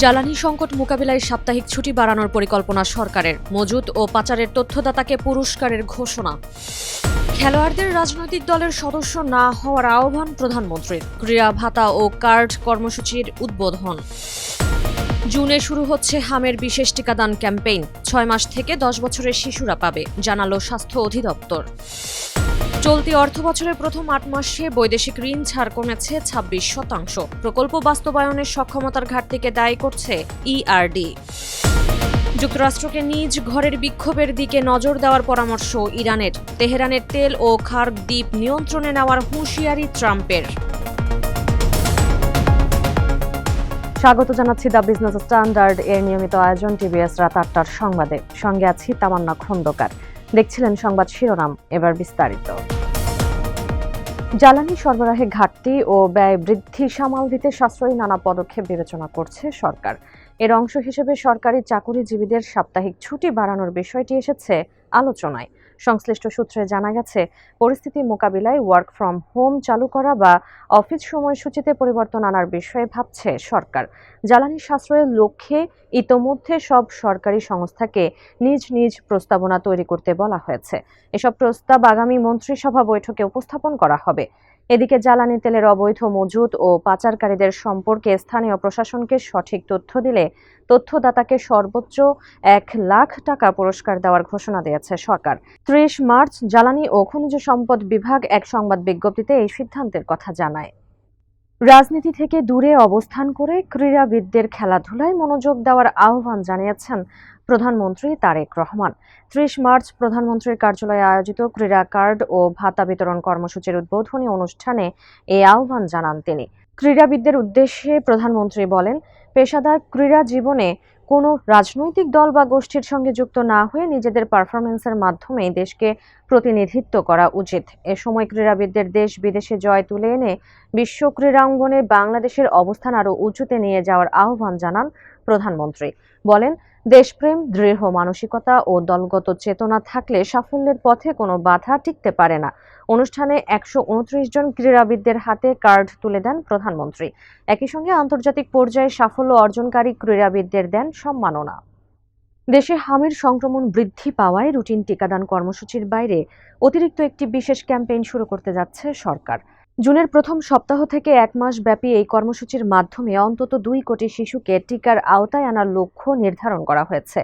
জ্বালানি সংকট মোকাবিলায় সাপ্তাহিক ছুটি বাড়ানোর পরিকল্পনা সরকারের। মজুত ও পাচারের তথ্যদাতাকে পুরস্কারের ঘোষণা। খেলোয়াড়দের রাজনৈতিক দলের সদস্য না হওয়ার আহ্বান প্রধানমন্ত্রীর। ক্রীড়া ভাতা ও কার্ড কর্মসূচির উদ্বোধন। জুনে শুরু হচ্ছে হামের বিশেষ টিকাদান ক্যাম্পেইন। 6 মাস থেকে 10 বছরের শিশুরা পাবে, জানালো স্বাস্থ্য অধিদপ্তর। চলতি অর্থবছরের প্রথম 8 মাসে বৈদেশিক ঋণ ছাড় কমেছে 26%। প্রকল্প বাস্তবায়নের সক্ষমতার ঘাটতিকে দায়ী করছে ইআরডি। যুক্তরাষ্ট্রকে নিজ ঘরের বিক্ষোভের দিকে নজর দেওয়ার পরামর্শ ইরানের। তেহরানের তেল ও খার্ক দ্বীপ নিয়ন্ত্রণে নেওয়ার হুঁশিয়ারি ট্রাম্পের। স্বাগত জানাচ্ছি দ্য বিজনেস স্ট্যান্ডার্ড এর নিয়মিত আয়োজন টিভিএস রাত 8টার সংবাদে। সঙ্গে আছি তামান্না খন্দকার। দেখছিলেন সংবাদ শিরোনাম, এবার বিস্তারিত। জ্বালানি সরবরাহে ঘাটতি ও ব্যয় বৃদ্ধি সামাল দিতে সাশ্রয়ী নানা পদক্ষেপ বিবেচনা করছে সরকার। এর অংশ হিসেবে সরকারি চাকুরিজীবীদের সাপ্তাহিক ছুটি বাড়ানোর বিষয়টি এসেছে আলোচনায়। সংশ্লিষ্ট সূত্রে জানা গেছে, পরিস্থিতি মোকাবিলায় ওয়ার্ক ফ্রম হোম চালু করা বা অফিস সময়সূচিতে পরিবর্তন আনার বিষয়ে ভাবছে সরকার। জ্বালানি সাশ্রয়ের লক্ষ্যে ইতোমধ্যে সব সরকারি সংস্থাকে নিজ নিজ প্রস্তাবনা তৈরি করতে বলা হয়েছে। এসব প্রস্তাব আগামী মন্ত্রিসভা বৈঠকে উপস্থাপন করা হবে। এদিকে জ্বালানি তেলের অবৈধ মজুত ও পাচারকারীদের সম্পর্কে স্থানীয় প্রশাসনকে সঠিক তথ্য দিলে তথ্যদাতাকে সর্বোচ্চ 1 লাখ টাকা পুরস্কার দেওয়ার ঘোষণা দিয়েছে সরকার। 30 মার্চ জ্বালানি ও খনিজ সম্পদ বিভাগ এক সংবাদ বিজ্ঞপ্তিতে এই সিদ্ধান্তের কথা জানায়। রাজনীতি থেকে দূরে অবস্থান করে ক্রীড়াবিদদের খেলাধুলায় মনোযোগ দেওয়ার আহ্বান জানিয়েছেন প্রধানমন্ত্রী তারেক রহমান। 30 মার্চ প্রধানমন্ত্রীর কার্যালয়ে আয়োজিত ক্রীড়া কার্ড ও ভাতা বিতরণ কর্মসূচির উদ্বোধনী অনুষ্ঠানে এই আহ্বান জানান তিনি। ক্রীড়াবিদদের উদ্দেশ্যে প্রধানমন্ত্রী বলেন, পেশাদার ক্রীড়া জীবনে কোনো রাজনৈতিক দল বা গোষ্ঠীর সঙ্গে যুক্ত না হয়ে নিজেদের পারফরমেন্সের মাধ্যমে দেশকে প্রতিনিধিত্ব করা উচিত। এ সময় ক্রীড়াবিদদের দেশ বিদেশে জয় তুলে এনে বিশ্ব ক্রীড়াঙ্গনে বাংলাদেশের অবস্থান আরও উঁচুতে নিয়ে যাওয়ার আহ্বান জানান প্রধানমন্ত্রী। বলেন, দেশপ্রেম, দৃঢ় মানসিকতা ও দলগত চেতনা থাকলে সাফল্যের পথে কোনো বাধা টিকতে পারে না। অনুষ্ঠানে 129 জন ক্রীড়াবিদদের হাতে কার্ড তুলে দেন প্রধানমন্ত্রী। একই সঙ্গে আন্তর্জাতিক পর্যায়ে সাফল্য অর্জনকারী ক্রীড়াবিদদের দেন সম্মাননা। দেশে হামের সংক্রমণ বৃদ্ধি পাওয়ায় রুটিন টিকাদান কর্মসূচির বাইরে অতিরিক্ত একটি বিশেষ ক্যাম্পেইন শুরু করতে যাচ্ছে সরকার। জুনের প্রথম সপ্তাহ থেকে 1 মাস ব্যাপী এই কর্মসূচির মাধ্যমে অন্তত 2 কোটি শিশুকে টিকার আওতায় আনার লক্ষ্য নির্ধারণ করা হয়েছে।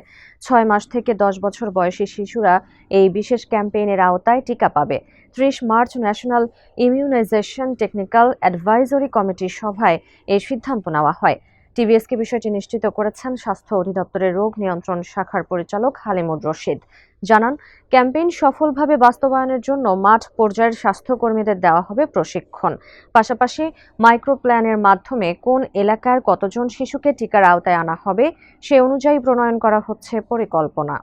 6 মাস থেকে 10 বছর বয়সী শিশুরা এই বিশেষ ক্যাম্পেইনের আওতায় টিকা পাবে। 30 March national immunisation technical advisory কমিটির সভায় এই সিদ্ধান্ত নেওয়া হয়। টিভিএসকে বিষয়টি নিশ্চিত করেছেন স্বাস্থ্য অধিদপ্তরের রোগ নিয়ন্ত্রণ শাখার পরিচালক হালিমুর রশিদ। জানান, ক্যাম্পেইন সফলভাবে বাস্তবায়নের জন্য মাঠ পর্যায়ের স্বাস্থ্যকর্মীদের দেওয়া হবে প্রশিক্ষণ। পাশাপাশি মাইক্রো প্ল্যানের মাধ্যমে কোন এলাকার কতজন শিশুকে টিকার আওতায় আনা হবে সে অনুযায়ী প্রণয়ন করা হচ্ছে পরিকল্পনা।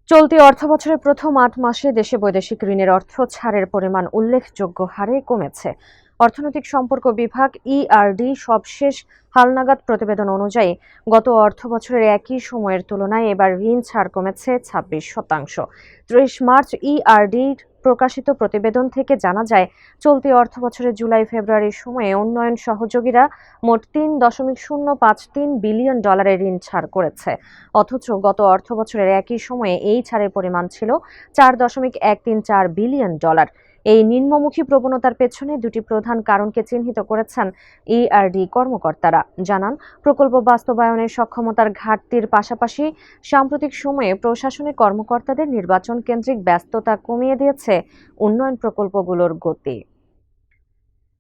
চলতি অর্থবছরের প্রথম 8 মাসে দেশে বৈদেশিক ঋণের অর্থ ছাড়ের পরিমাণ উল্লেখযোগ্য হারে কমেছে। অর্থনৈতিক সম্পর্ক বিভাগ ইআরডি সবশেষ হালনাগাদ প্রতিবেদন অনুযায়ী গত অর্থবছরের একই সময়ের তুলনায় এবার ঋণ ছাড় কমেছে 26%। 30 মার্চ ইআরডির প্রকাশিত প্রতিবেদন থেকে জানা যায়, চলতি অর্থবছরের জুলাই-ফেব্রুয়ারির সময়ে উন্নয়ন সহযোগীরা মোট $3.053 বিলিয়ন ঋণ ছাড় করেছে। অথচ গত অর্থবছরের একই সময়ে এই ছাড়ের পরিমাণ ছিল $4.134 বিলিয়ন। এই নিম্নমুখী প্রবণতার পেছনে দুটি প্রধান কারণকে চিহ্নিত করেছেন ইআরডি কর্মকর্তারা। জানান, প্রকল্প বাস্তবায়নের সক্ষমতার ঘাটতির পাশাপাশি সাম্প্রতিক সময়ে প্রশাসনিক কর্মকর্তাদের নির্বাচন কেন্দ্রিক ব্যস্ততা কমিয়ে দিয়েছে উন্নয়ন প্রকল্পগুলোর গতি।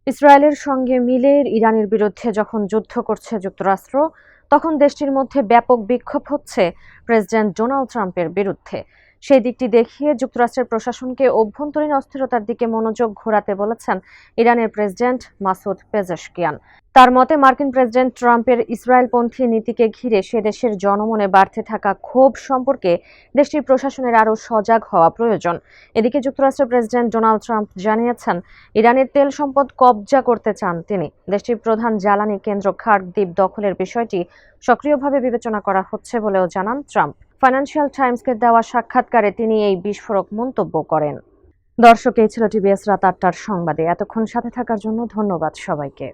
ইসরায়েলের সঙ্গে মিলে ইরানের বিরুদ্ধে যখন যুদ্ধ করছে যুক্তরাষ্ট্র, তখন দেশটির মধ্যে ব্যাপক বিক্ষোভ হচ্ছে প্রেসিডেন্ট ডোনাল্ড ট্রাম্পের বিরুদ্ধে। সেই দিকটি দেখিয়ে যুক্তরাষ্ট্রের প্রশাসনকে অভ্যন্তরীণ অস্থিরতার দিকে মনোযোগ ঘোরাতে বলেছেন ইরানের প্রেসিডেন্ট মাসুদ পেজেশকিয়ান। তার মতে, মার্কিন প্রেসিডেন্ট ট্রাম্পের ইসরায়েলপন্থী নীতিকে ঘিরে সে দেশের জনমনে বাড়তে থাকা ক্ষোভ সম্পর্কে দেশটির প্রশাসনের আরও সজাগ হওয়া প্রয়োজন। এদিকে যুক্তরাষ্ট্রের প্রেসিডেন্ট ডোনাল্ড ট্রাম্প জানিয়েছেন, ইরানের তেল সম্পদ কবজা করতে চান তিনি। দেশটির প্রধান জ্বালানি কেন্দ্র খার্ক দ্বীপ দখলের বিষয়টি সক্রিয়ভাবে বিবেচনা করা হচ্ছে বলেও জানান ট্রাম্প। ফাইন্যান্সিয়াল টাইমসকে দেওয়া সাক্ষাৎকারে তিনি এই বিস্ফোরক মন্তব্য করেন। দর্শক, এই ছিল টিভিএস রাত 8টার সংবাদে। এতক্ষণ সাথে থাকার জন্য ধন্যবাদ সবাইকে।